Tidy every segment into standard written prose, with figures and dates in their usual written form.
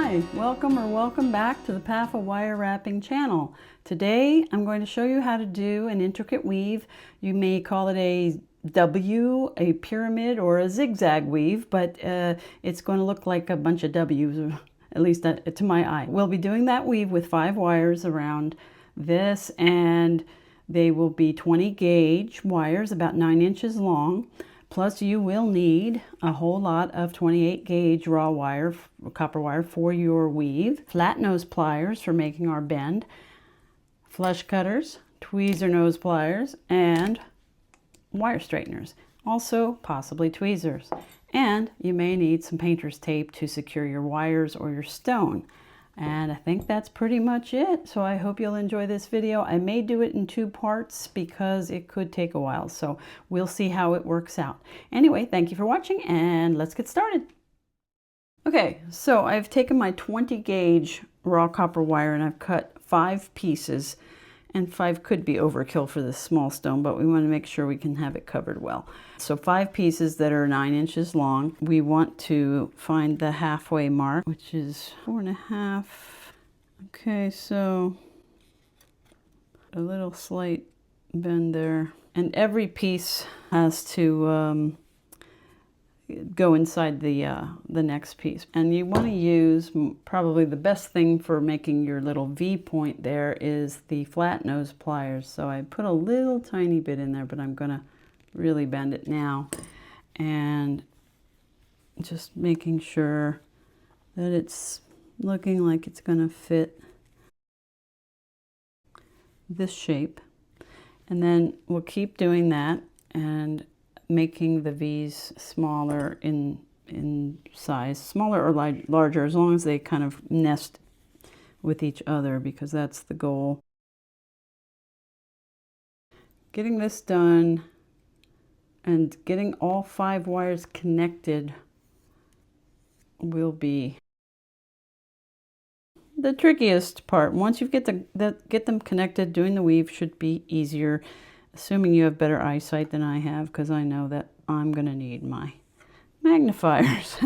Hi, welcome back to the Path of Wire Wrapping channel. Today I'm going to show you how to do an intricate weave. You may call it a W, a pyramid, or a zigzag weave, but it's going to look like a bunch of W's, at least to my eye. We'll be doing that weave with 5 wires around this, and they will be 20 gauge wires, about 9 inches long. Plus you will need a whole lot of 28 gauge raw wire, copper wire, for your weave, flat nose pliers for making our bend, flush cutters, tweezer nose pliers, and wire straighteners. Also possibly tweezers. And you may need some painter's tape to secure your wires or your stone. And I think that's pretty much it. So I hope you'll enjoy this video. I may do it in 2 parts because it could take a while. So we'll see how it works out. Anyway, thank you for watching and let's get started. Okay, so I've taken my 20 gauge raw copper wire and I've cut 5 pieces. And 5 could be overkill for this small stone, but we want to make sure we can have it covered well. So 5 pieces that are 9 inches long. We want to find the halfway mark, which is 4.5. Okay, so a little slight bend there. And every piece has to go inside the next piece. And you want to use, probably the best thing for making your little V point there is the flat nose pliers. So I put a little tiny bit in there, but I'm going to really bend it now. And just making sure that it's looking like it's going to fit this shape. And then we'll keep doing that and making the V's smaller in size, smaller or larger, as long as they kind of nest with each other, because that's the goal. Getting this done and getting all 5 wires connected will be the trickiest part. Once you get them connected, doing the weave should be easier, assuming you have better eyesight than I have, because I know that I'm going to need my magnifiers.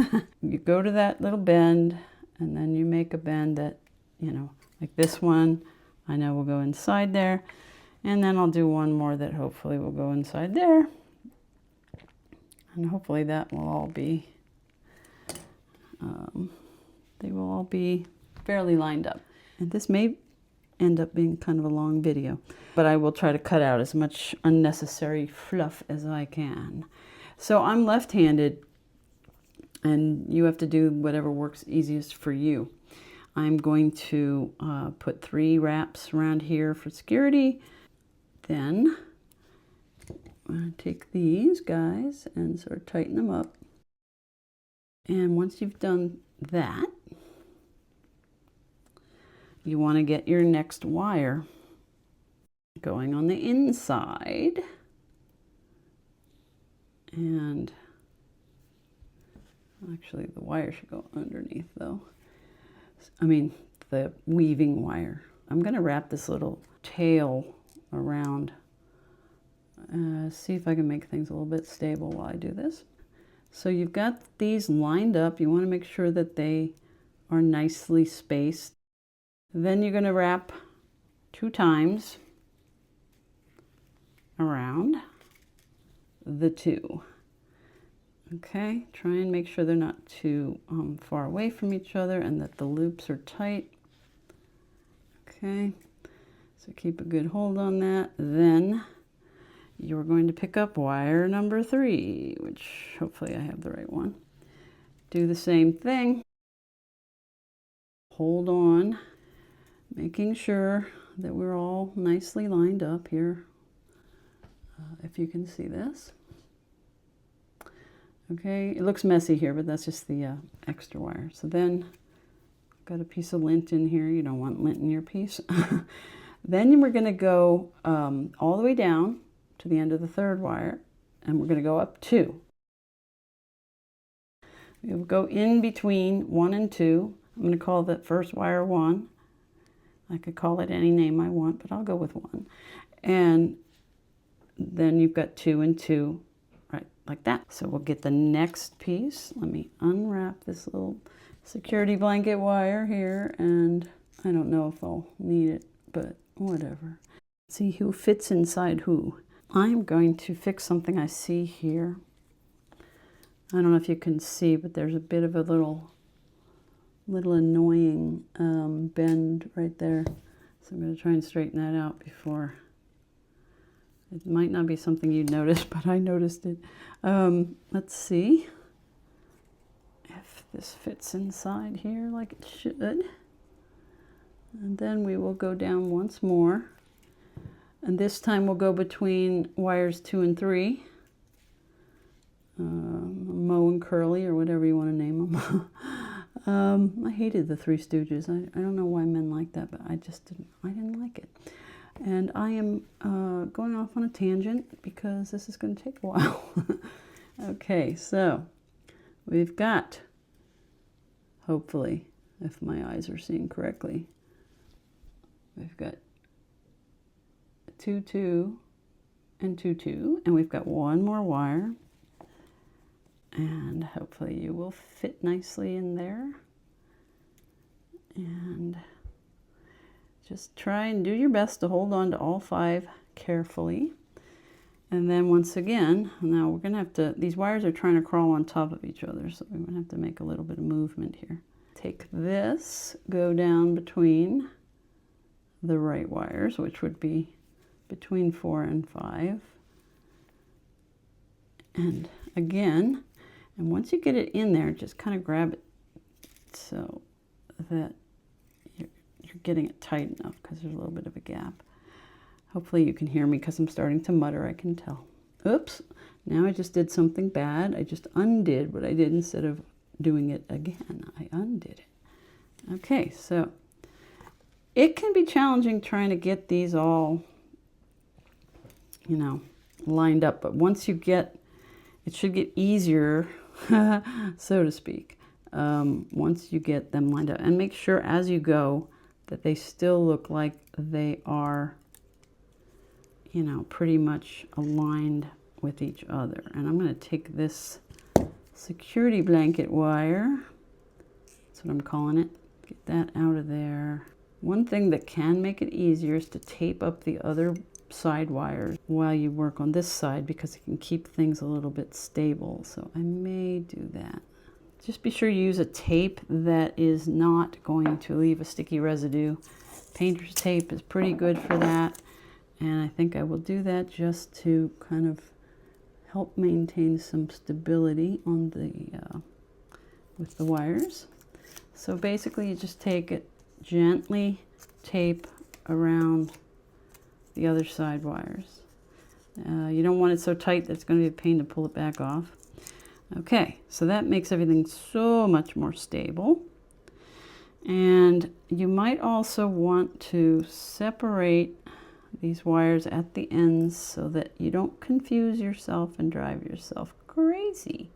You go to that little bend, and then you make a bend that, you know, like this one, I know will go inside there. And then I'll do one more that hopefully will go inside there. And hopefully that will all be, they will all be fairly lined up. And this may end up being kind of a long video, but I will try to cut out as much unnecessary fluff as I can. So I'm left-handed, and you have to do whatever works easiest for you. I'm going to put 3 wraps around here for security. Then I'm going to take these guys and sort of tighten them up. And once you've done that, you want to get your next wire going on the inside. And actually the wire should go underneath though. I mean the weaving wire. I'm going to wrap this little tail around. See if I can make things a little bit stable while I do this. So you've got these lined up. You want to make sure that they are nicely spaced. Then you're going to wrap 2 times around the 2. Okay, try and make sure they're not too far away from each other and that the loops are tight. Okay, so keep a good hold on that. Then you're going to pick up wire number 3, which hopefully I have the right one. Do the same thing. Hold on, making sure that we're all nicely lined up here. If you can see this. Okay, it looks messy here, but that's just the extra wire. So then I've got a piece of lint in here. You don't want lint in your piece. Then we're going to go all the way down to the end of the 3rd wire, and we're going to go up 2. We'll go in between 1 and 2. I'm going to call that first wire 1. I could call it any name I want, but I'll go with 1. And then you've got 2 and 2, right, like that. So we'll get the next piece. Let me unwrap this little security blanket wire here, and I don't know if I'll need it, but whatever. See who fits inside who. I'm going to fix something I see here. I don't know if you can see, but there's a bit of a little annoying bend right there. So I'm going to try and straighten that out before. It might not be something you'd notice, but I noticed it. Let's see if this fits inside here like it should. And then we will go down once more. And this time we'll go between wires 2 and 3. Moe and Curly, or whatever you want to name them. I hated the Three Stooges. I don't know why men like that, but I didn't like it. And I am going off on a tangent because this is going to take a while. Okay, so we've got, hopefully, if my eyes are seeing correctly, we've got 2, 2, and 2, 2, and we've got one more wire. And hopefully you will fit nicely in there. And just try and do your best to hold on to all 5 carefully. And then once again, now we're going to have to, these wires are trying to crawl on top of each other, so we're going to have to make a little bit of movement here. Take this, go down between the right wires, which would be between 4 and 5. And again, and once you get it in there, just kind of grab it so that you're getting it tight enough, because there's a little bit of a gap. Hopefully you can hear me because I'm starting to mutter, I can tell. Oops, now I just did something bad. I just undid what I did instead of doing it again. I undid it. Okay, so it can be challenging trying to get these all, you know, lined up, but once you get, it should get easier, so to speak, once you get them lined up. And make sure as you go that they still look like they are, you know, pretty much aligned with each other. And I'm going to take this security blanket wire, that's what I'm calling it, get that out of there. One thing that can make it easier is to tape up the other side wires while you work on this side, because it can keep things a little bit stable. So I may do that. Just be sure you use a tape that is not going to leave a sticky residue. Painter's tape is pretty good for that, and I think I will do that just to kind of help maintain some stability on the with the wires. So basically you just take it, gently tape around the other side wires. You don't want it so tight that it's going to be a pain to pull it back off. Okay, so that makes everything so much more stable. And you might also want to separate these wires at the ends so that you don't confuse yourself and drive yourself crazy,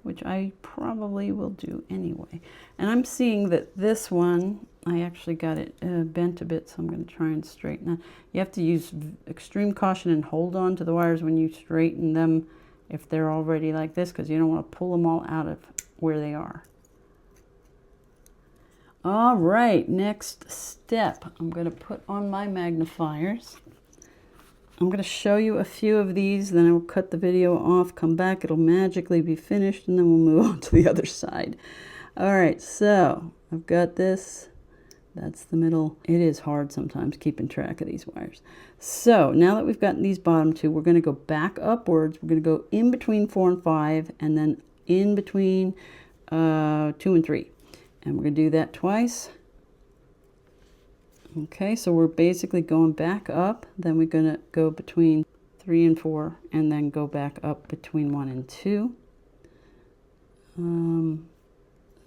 which I probably will do anyway. And I'm seeing that this one, I actually got it bent a bit, so I'm going to try and straighten it. You have to use extreme caution and hold on to the wires when you straighten them if they're already like this, because you don't want to pull them all out of where they are. All right, next step. I'm going to put on my magnifiers. I'm going to show you a few of these, then I will cut the video off, come back, it'll magically be finished, and then we'll move on to the other side. All right, so I've got this. That's the middle. It is hard sometimes keeping track of these wires. So now that we've gotten these bottom two, we're going to go back upwards. We're going to go in between 4 and 5, and then in between 2 and 3. And we're going to do that twice. Okay, so we're basically going back up. Then we're going to go between 3 and 4, and then go back up between 1 and 2.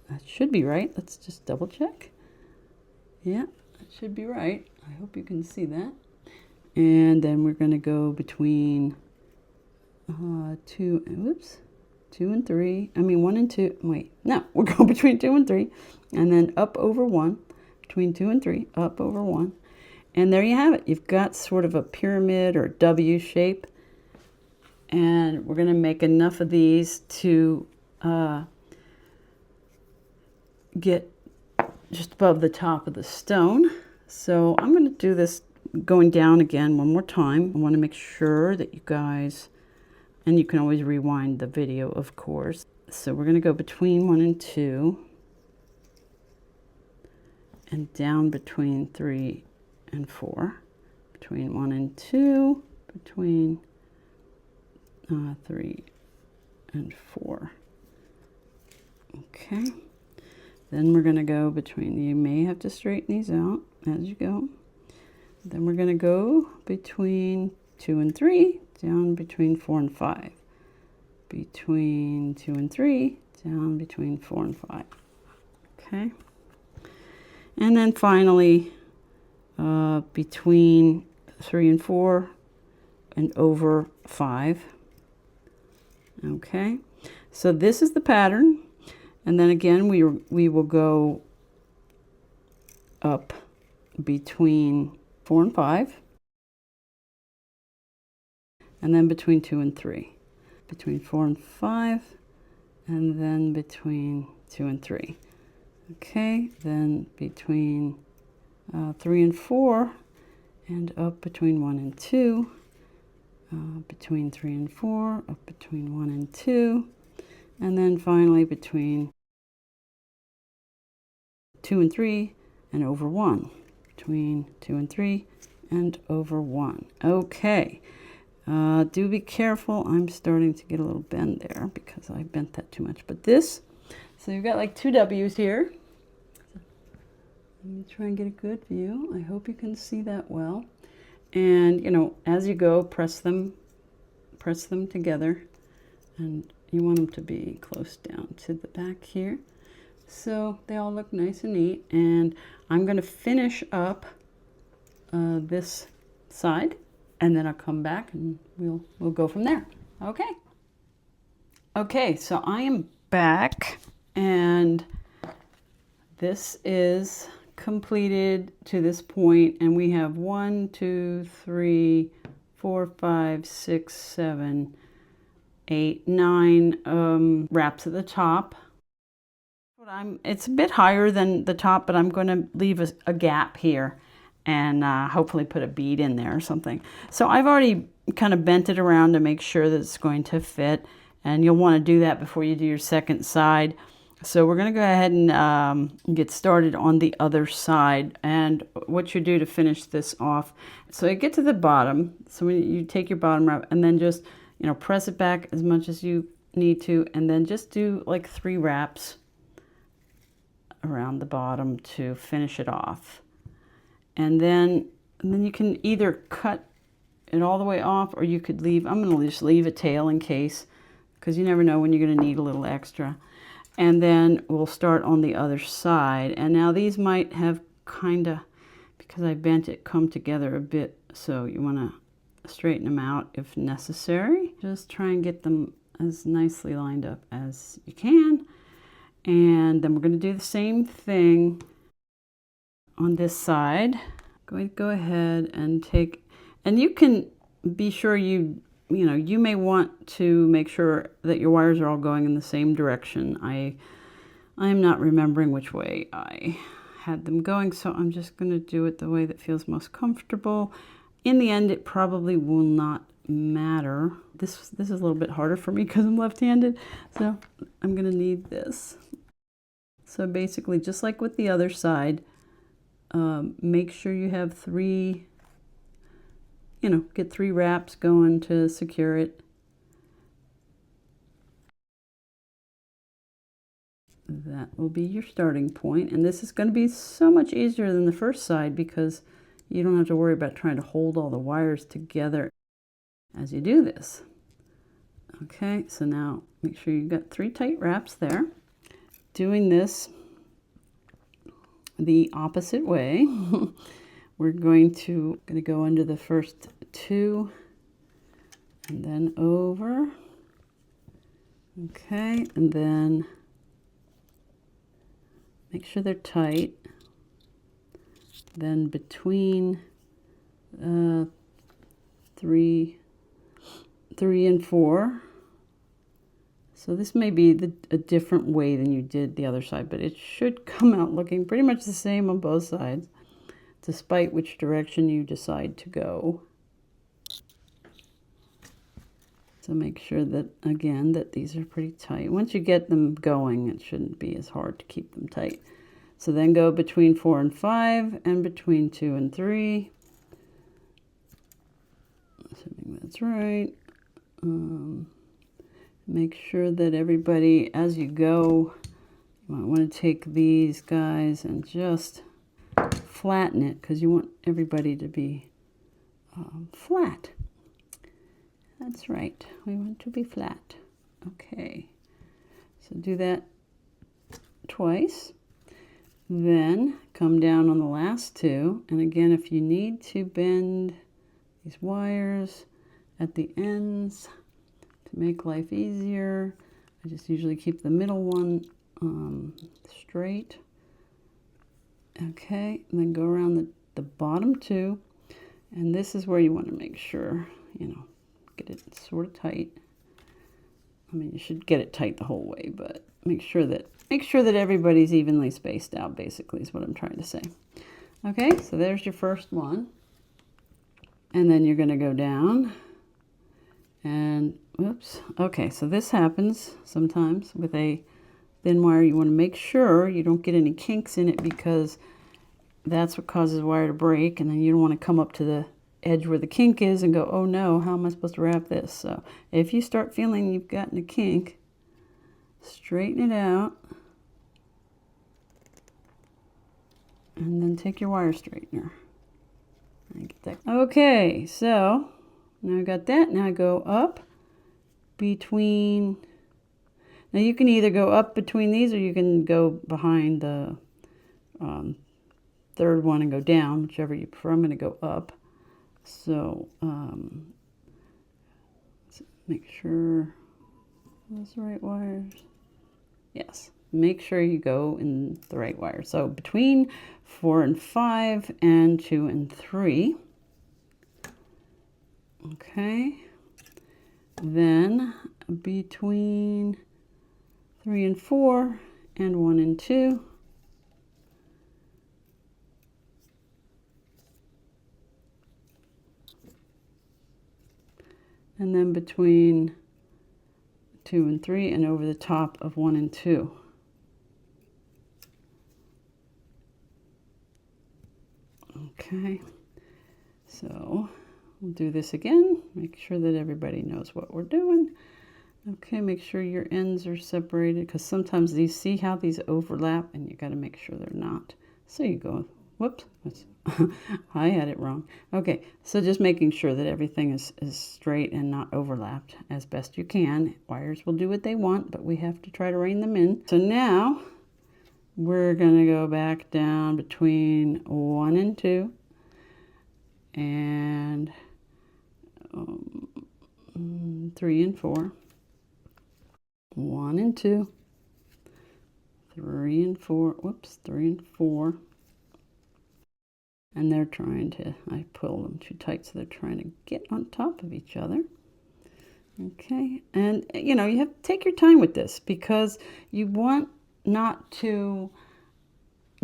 That should be right. Let's just double check. Yeah, that should be right. I hope you can see that. And then we're going to go between 2 and 3. I mean 1 and 2. Wait, no, we're going between 2 and 3, and then up over 1. Between 2 and 3, up over 1. And there you have it. You've got sort of a pyramid or W shape. And we're going to make enough of these to get just above the top of the stone. So I'm going to do this going down again one more time. I want to make sure that you guys, and you can always rewind the video, of course. So we're going to go between 1 and 2 and down between 3 and 4, between 1 and 2, between 3 and 4. Okay. Then we're going to go between, you may have to straighten these out as you go. Then we're going to go between 2 and 3, down between 4 and 5. Between 2 and 3, down between 4 and 5. Okay. And then finally, between 3 and 4 and over 5. Okay. So this is the pattern. And then again, we will go up between 4 and 5, and then between 2 and 3, between 4 and 5, and then between 2 and 3. Okay, then between 3 and 4, and up between 1 and 2, between 3 and 4, up between 1 and 2, and then finally between 2 and 3 and over 1, between 2 and 3 and over 1. Okay, do be careful. I'm starting to get a little bend there because I bent that too much. But this, so you've got like 2 W's here. Let me try and get a good view. I hope you can see that well. And you know, as you go, press them together, and you want them to be close down to the back here. So they all look nice and neat, and I'm going to finish up this side, and then I'll come back and we'll go from there. Okay. Okay, so I am back, and this is completed to this point, and we have 1, 2, 3, 4, 5, 6, 7, 8, 9 wraps at the top. It's a bit higher than the top, but I'm going to leave a gap here and hopefully put a bead in there or something. So I've already kind of bent it around to make sure that it's going to fit, and you'll want to do that before you do your second side. So we're going to go ahead and get started on the other side, and what you do to finish this off. So you get to the bottom, so when you take your bottom wrap and then just, you know, press it back as much as you need to, and then just do like 3 wraps around the bottom to finish it off. And then you can either cut it all the way off, or you could leave, I'm going to just leave a tail in case, because you never know when you're going to need a little extra. And then we'll start on the other side. And now these might have kind of, because I bent it, come together a bit, so you want to straighten them out if necessary. Just try and get them as nicely lined up as you can. And then we're going to do the same thing on this side. I'm going to go ahead and take, and you can be sure you may want to make sure that your wires are all going in the same direction. I am not remembering which way I had them going, so I'm just going to do it the way that feels most comfortable. In the end, it probably will not matter. This is a little bit harder for me because I'm left-handed, so I'm going to need this. So basically, just like with the other side, make sure you have 3, get 3 wraps going to secure it. That will be your starting point, and this is going to be so much easier than the first side because you don't have to worry about trying to hold all the wires together as you do this. Okay, so now make sure you've got 3 tight wraps there. Doing this the opposite way, we're going to go under the first 2 and then over. Okay, and then make sure they're tight. Then between 3 and 4, So this may be a different way than you did the other side, but it should come out looking pretty much the same on both sides, despite which direction you decide to go. So make sure that, again, that these are pretty tight. Once you get them going, it shouldn't be as hard to keep them tight. So then go between 4 and 5 and between 2 and 3. Assuming that's right. Make sure that everybody, as you go, you might want to take these guys and just flatten it, because you want everybody to be flat. That's right. We want to be flat. Okay. So do that twice. Then come down on the last two. And again, if you need to bend these wires at the ends to make life easier, I just usually keep the middle one straight. Okay, and then go around the bottom two. And this is where you want to make sure, you know, get it sort of tight. I mean, you should get it tight the whole way, but make sure that everybody's evenly spaced out, basically, is what I'm trying to say. Okay, so there's your first one. And then you're going to go down and, whoops. Okay, so this happens sometimes with a thin wire. You want to make sure you don't get any kinks in it, because that's what causes wire to break, and then you don't want to come up to the edge where the kink is and go, oh no, how am I supposed to wrap this? So if you start feeling you've gotten a kink, straighten it out and then take your wire straightener and get that. Okay, so now I got that. Now I go up between, now you can either go up between these, or you can go behind the third one and go down, whichever you prefer. I'm going to go up. So let's make sure those are the right wires. Yes, make sure you go in the right wire. So between 4 and 5 and 2 and 3. Okay. Then between 3 and 4 and 1 and 2. And then between 2 and 3 and over the top of 1 and 2. Okay, so we'll do this again. Make sure that everybody knows what we're doing. Okay, make sure your ends are separated, because sometimes these, see how these overlap, and you got to make sure they're not. So you go, whoops, I had it wrong. Okay, so just making sure that everything is straight and not overlapped as best you can. Wires will do what they want, but we have to try to rein them in. So now we're going to go back down between 1 and 2 and 3 and 4. 1 and 2. 3 and 4. Whoops, 3 and 4. And they're trying to, I pull them too tight, so they're trying to get on top of each other. Okay, and you know, you have to take your time with this, because you want not to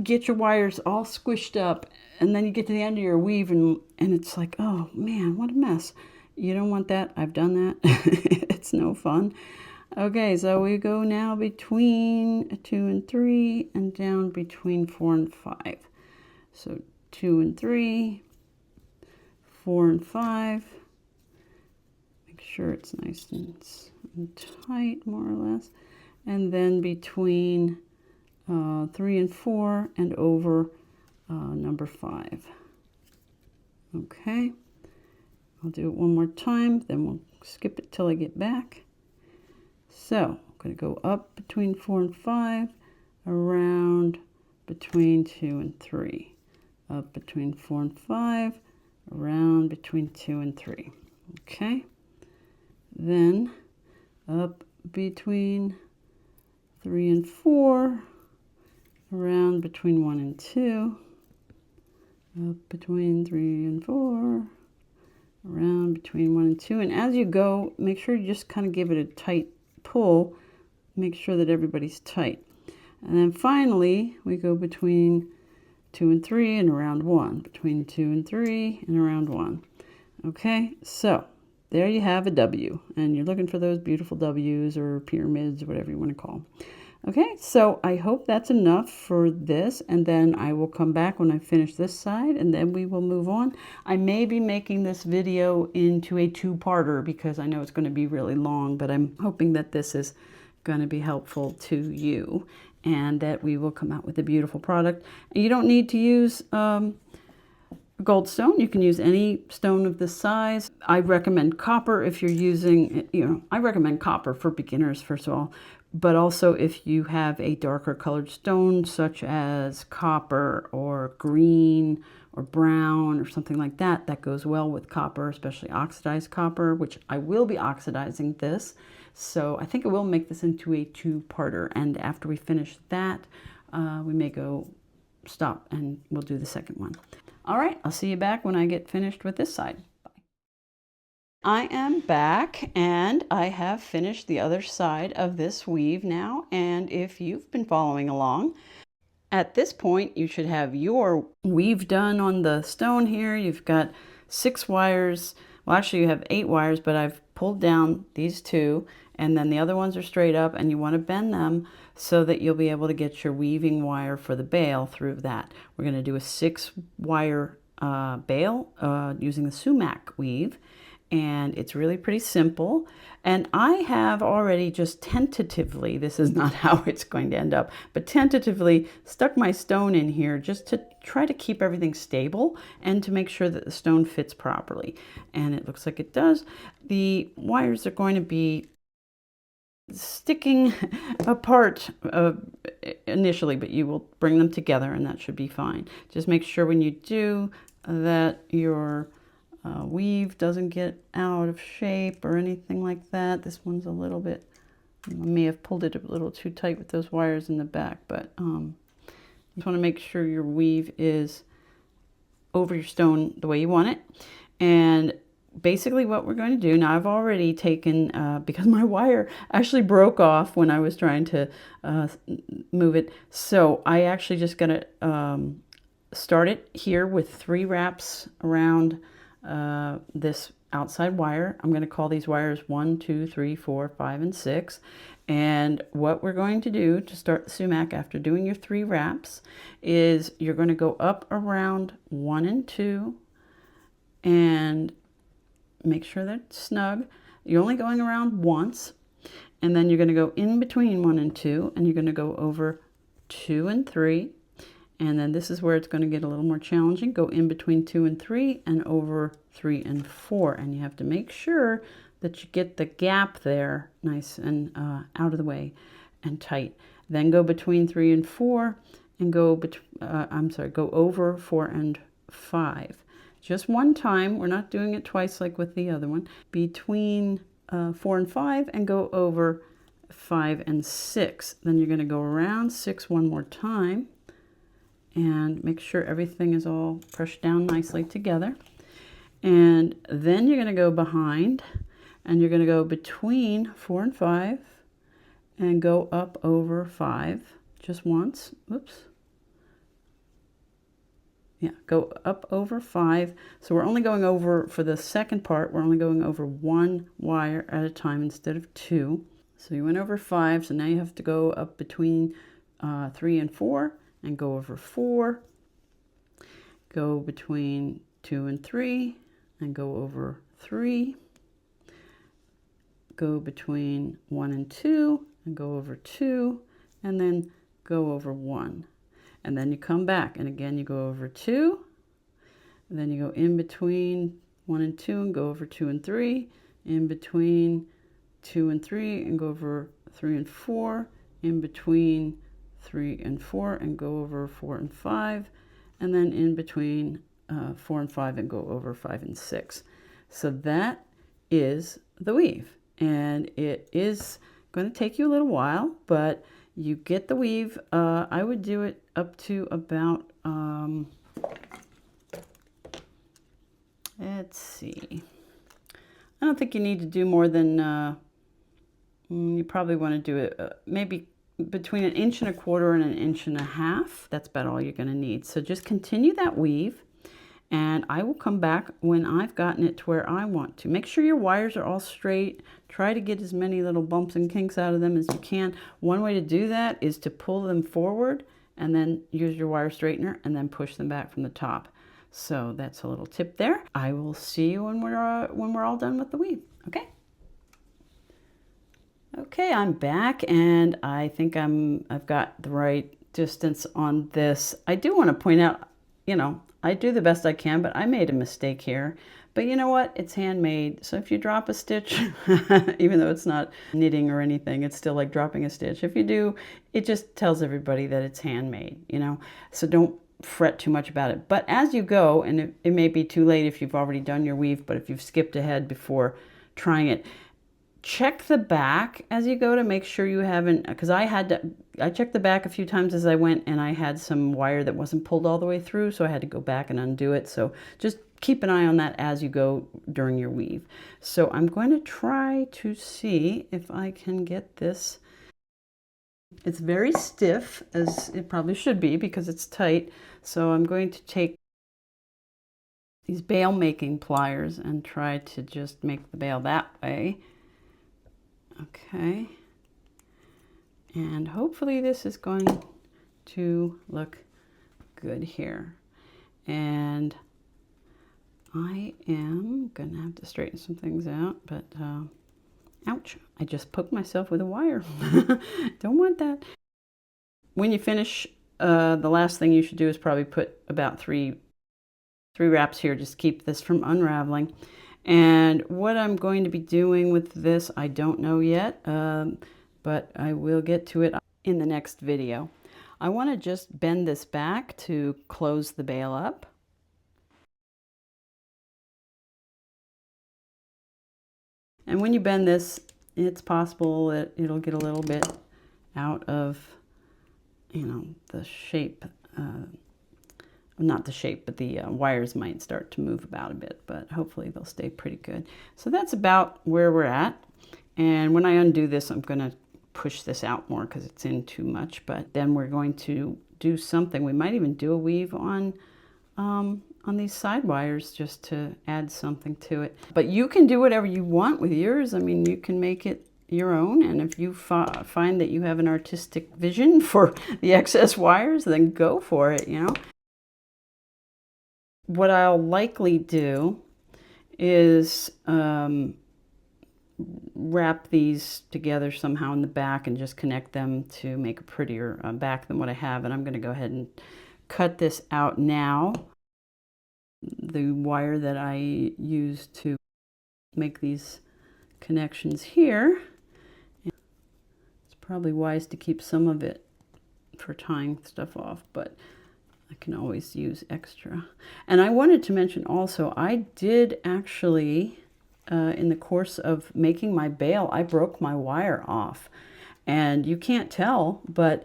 get your wires all squished up, and then you get to the end of your weave and it's like, oh man, what a mess. You don't want that. I've done that. It's no fun. Okay, so we go now between 2 and 3 and down between 4 and 5. So 2 and 3, 4 and 5. Make sure it's nice and tight, more or less. And then between 3 and 4 and over number 5. Okay, I'll do it one more time, then we'll skip it till I get back. So I'm going to go up between 4 and 5, around between 2 and 3. Up between 4 and 5, around between 2 and 3. Okay, then up between 3 and 4, around between 1 and 2, up between 3 and 4, around between 1 and 2. And as you go, make sure you just kind of give it a tight pull make sure that everybody's tight. And then finally, we go between 2 and 3 and around 1. Between 2 and 3 and around 1. Okay, so there you have a W. And you're looking for those beautiful W's or pyramids, whatever you want to call them. Okay, so I hope that's enough for this, and then I will come back when I finish this side, and then we will move on. I may be making this video into a two-parter because I know it's going to be really long, but I'm hoping that this is going to be helpful to you and that we will come out with a beautiful product. And you don't need to use goldstone. You can use any stone of this size. I recommend copper if you're using, I recommend copper for beginners, first of all, but also if you have a darker colored stone, such as copper or green or brown or something like that, that goes well with copper, especially oxidized copper, which I will be oxidizing this. So I think it will make this into a two-parter. And after we finish that, we may go stop and we'll do the second one. All right, I'll see you back when I get finished with this side. Bye. I am back and I have finished the other side of this weave now. And if you've been following along, at this point, you should have your weave done on the stone here. You've got 6 wires. Well, actually you have 8 wires, but I've pulled down these 2 and then the other ones are straight up, and you want to bend them so that you'll be able to get your weaving wire for the bail through that. We're going to do a 6-wire bail using the Soumak weave, and it's really pretty simple. And I have already just tentatively, this is not how it's going to end up, but tentatively stuck my stone in here just to try to keep everything stable and to make sure that the stone fits properly. And it looks like it does. The wires are going to be sticking apart initially, but you will bring them together and that should be fine. Just make sure when you do that your weave doesn't get out of shape or anything like that. This one's a little bit, I may have pulled it a little too tight with those wires in the back, but you just want to make sure your weave is over your stone the way you want it. And basically what we're going to do, now I've already taken, because my wire actually broke off when I was trying to move it, so I actually just got to start it here with 3 wraps around this outside wire. I'm going to call these wires 1, 2, 3, 4, 5, and 6. And what we're going to do to start the Soumak after doing your 3 wraps is you're going to go up around 1 and 2 and make sure they're snug. You're only going around once, and then you're going to go in between 1 and 2, and you're going to go over 2 and 3, and then this is where it's going to get a little more challenging. Go in between 2 and 3 and over 3 and 4, and you have to make sure that you get the gap there nice and out of the way and tight. Then go between 3 and 4 and go go over 4 and 5. Just one time. We're not doing it twice like with the other one. Between 4 and 5 and go over 5 and 6. Then you're going to go around 6 one more time and make sure everything is all pressed down nicely together. And then you're going to go behind and you're going to go between 4 and 5 and go up over 5 just once. Oops. Yeah, go up over 5. So we're only going over, for the second part, we're only going over 1 wire at a time instead of 2. So you went over 5, so now you have to go up between 3 and 4 and go over 4. Go between 2 and 3 and go over 3. Go between 1 and 2 and go over 2, and then go over 1. And then you come back, and again you go over 2, and then you go in between 1 and 2 and go over 2 and 3, in between 2 and 3 and go over 3 and 4, in between 3 and 4 and go over 4 and 5, and then in between 4 and 5 and go over 5 and 6. So that is the weave, and it is going to take you a little while, but you get the weave. I would do it up to about, let's see, I don't think you need to do more than You probably want to do it maybe between 1.25 inches and 1.5 inches. That's about all you're going to need. So just continue that weave, and I will come back when I've gotten it to where I want to. Make sure your wires are all straight. Try to get as many little bumps and kinks out of them as you can. One way to do that is to pull them forward and then use your wire straightener and then push them back from the top. So that's a little tip there. I will see you when we're all done with the weave. Okay? Okay, I'm back, and I think I've got the right distance on this. I do want to point out, you know, I do the best I can, but I made a mistake here. But you know what? It's handmade. So if you drop a stitch, even though it's not knitting or anything, it's still like dropping a stitch. If you do, it just tells everybody that it's handmade, you know? So don't fret too much about it. But as you go, and it may be too late if you've already done your weave, but if you've skipped ahead before trying it, check the back as you go to make sure you haven't, because I checked the back a few times as I went, and I had some wire that wasn't pulled all the way through, so I had to go back and undo it. So just keep an eye on that as you go during your weave. So I'm going to try to see if I can get this. It's very stiff, as it probably should be because it's tight. So I'm going to take these bail making pliers and try to just make the bail that way. Okay, and hopefully this is going to look good here. And I am gonna have to straighten some things out, but ouch, I just poked myself with a wire. Don't want that. When you finish, the last thing you should do is probably put about three wraps here, just keep this from unraveling. And what I'm going to be doing with this, I don't know yet, but I will get to it in the next video. I want to just bend this back to close the bail up. And when you bend this, it's possible that it'll get a little bit out of, you know, the shape. Not the shape, but the wires might start to move about a bit, but hopefully they'll stay pretty good. So that's about where we're at. And when I undo this, I'm going to push this out more because it's in too much. But then we're going to do something. We might even do a weave on these side wires just to add something to it. But you can do whatever you want with yours. I mean, you can make it your own, and if you find that you have an artistic vision for the excess wires, then go for it, you know. What I'll likely do is wrap these together somehow in the back and just connect them to make a prettier back than what I have. And I'm going to go ahead and cut this out now. The wire that I used to make these connections here. It's probably wise to keep some of it for tying stuff off, but I can always use extra. And I wanted to mention also, I did actually, in the course of making my bail, I broke my wire off. And you can't tell, but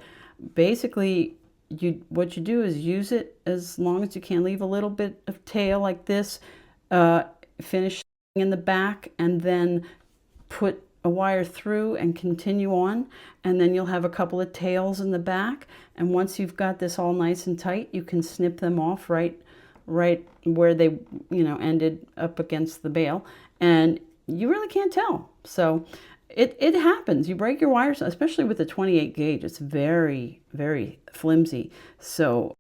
basically what you do is use it as long as you can. Leave a little bit of tail like this, finish in the back, and then put a wire through and continue on, and then you'll have a couple of tails in the back. And once you've got this all nice and tight, you can snip them off right where they, you know, ended up against the bail, and you really can't tell. So it happens. You break your wires, especially with the 28 gauge. It's very, very flimsy. So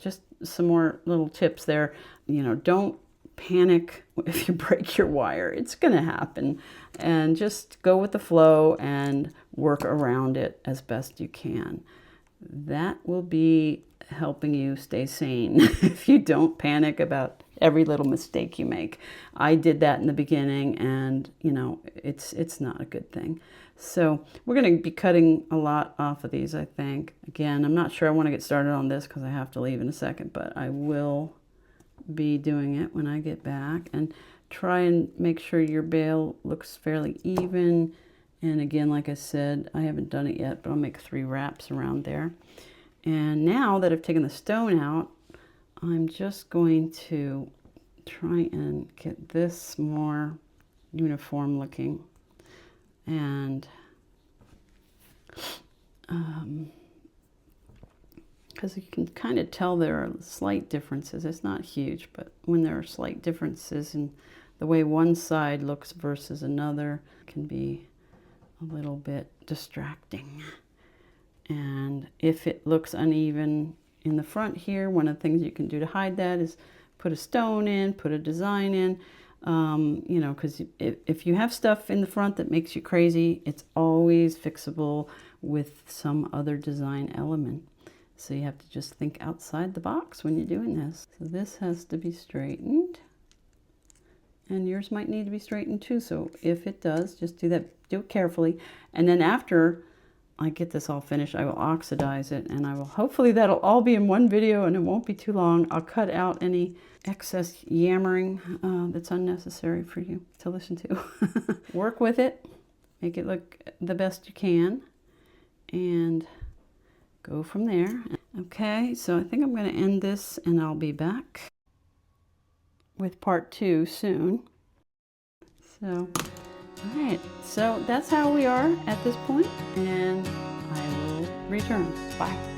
just some more little tips there. You know, don't panic if you break your wire. It's going to happen, and just go with the flow and work around it as best you can. That will be helping you stay sane if you don't panic about every little mistake you make. I did that in the beginning, and you know, it's not a good thing. So we're going to be cutting a lot off of these, I think. Again, I'm not sure I want to get started on this because I have to leave in a second, but I will be doing it when I get back. And try and make sure your bail looks fairly even. And again, like I said, I haven't done it yet, but I'll make 3 wraps around there. And now that I've taken the stone out, I'm just going to try and get this more uniform looking. And because you can kind of tell there are slight differences. It's not huge, but when there are slight differences in the way one side looks versus another, it can be a little bit distracting. And if it looks uneven in the front here, one of the things you can do to hide that is put a stone in, put a design in. You know, because if you have stuff in the front that makes you crazy, it's always fixable with some other design element. So you have to just think outside the box when you're doing this. So this has to be straightened. And yours might need to be straightened too. So if it does, just do that, do it carefully. And then after I get this all finished, I will oxidize it, and I will, hopefully that'll all be in one video and it won't be too long. I'll cut out any excess yammering that's unnecessary for you to listen to. Work with it, make it look the best you can, and go from there. Okay, so I think I'm going to end this, and I'll be back with part 2 soon. So, all right, so that's how we are at this point, and I will return. Bye.